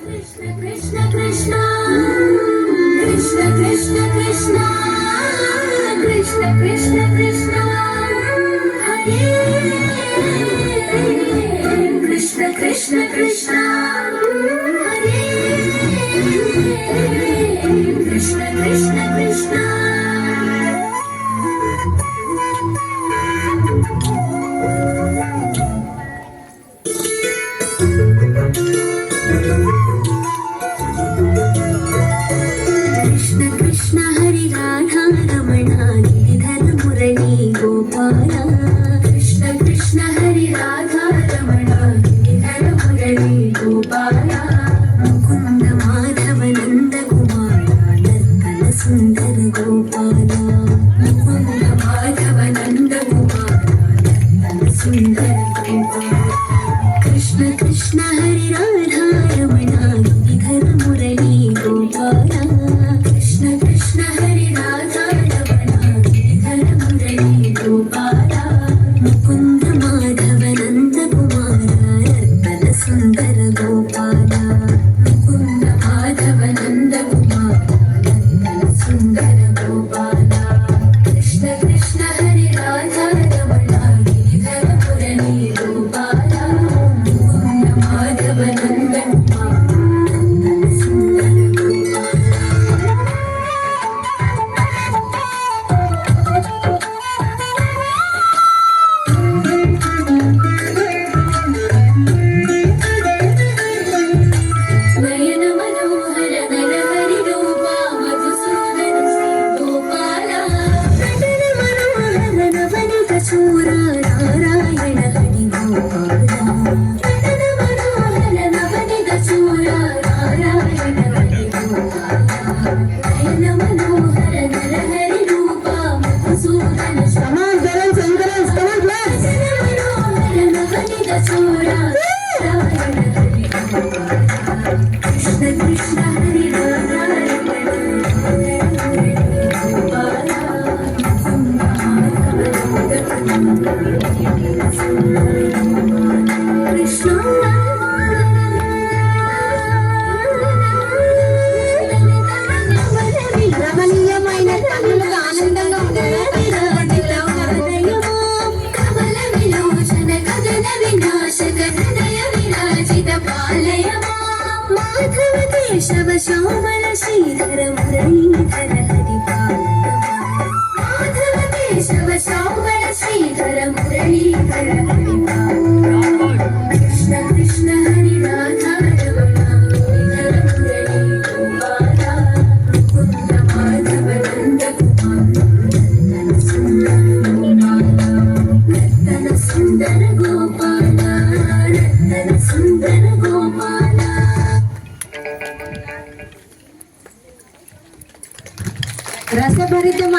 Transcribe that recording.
Krishna Krishna Krishna Krishna Krishna Krishna Krishna Krishna Hare Krishna Krishna Krishna Hare Krishna Krishna Krishna Krishna Hari Radha Ramana Giridhar Murali Gopala Krishna Krishna Hari Radha Ramana Giridhar Murali Gopala Mukunda Madhava Nanda Kumara Nartana Sundara Gopala Mukunda Madhava Nanda Kumara Nartana Sundara Gopala Krishna Krishna Hari Radha Ramana Giridhar Murali Gopala Krishna Krishna Hari Radha Ramana Giridhar Murali Gopala Mukunda Madhava Nanda Kumara Nartana Sundara Gopala Mukunda Madhava Nanda Kumara Nartana Sundara Gopala Krishna Krishna Hari Radha Ramana Giridhar Murali Gopala Mukunda Madhava Nanda Kumara Nartana Sundara Gopala ನಯನ ಮನೋಹರ ನರಹರಿ ರೂಪ ಮಧುಸೂದನ ಶ್ರೀ ಗೋಪಾಲ ನಟನ ಮನೋಹರ ನವನಿತ ಚೂರ ನಾರಾಯಣ ಹರಿ ಗೋಪಾಲ ನಟನ ಮನೋಹರ ನವನಿತ ಚೂರ ನಾರಾಯಣ ಹರಿ ಗೋಪಾಲ ನಯನ ಮನೋಹರ ನರಹರಿ ರೂಪ ಮಧುಸೂದನ ಶ್ರೀ ನಟನ ಮನೋಹರ ನವನಿತ ಚೂರ ನಾರಾಯಣ ಹರಿ Gopala Krishna Krishna Hari Radha Ramana Krishna రమణీయమైన కనులకు ఆనందంగా కమల విలోచన గగన వినాశక హృదయ విరాజిత పాలయమా మాధవ కేశవ శ్యామల శ్రీధర మురళీధర హరి మాధవ కేశవ శ్యామల శ్రీధర మురళీధర హరి కృష్ణ కృష్ణ హరి రాధా రమణ గిరిధర మురళీ గోపాల ముకుంద మాధవ నంద కుమార నర్తన సుందర గోపాల నర్తన సుందర గోపాల రసభరిత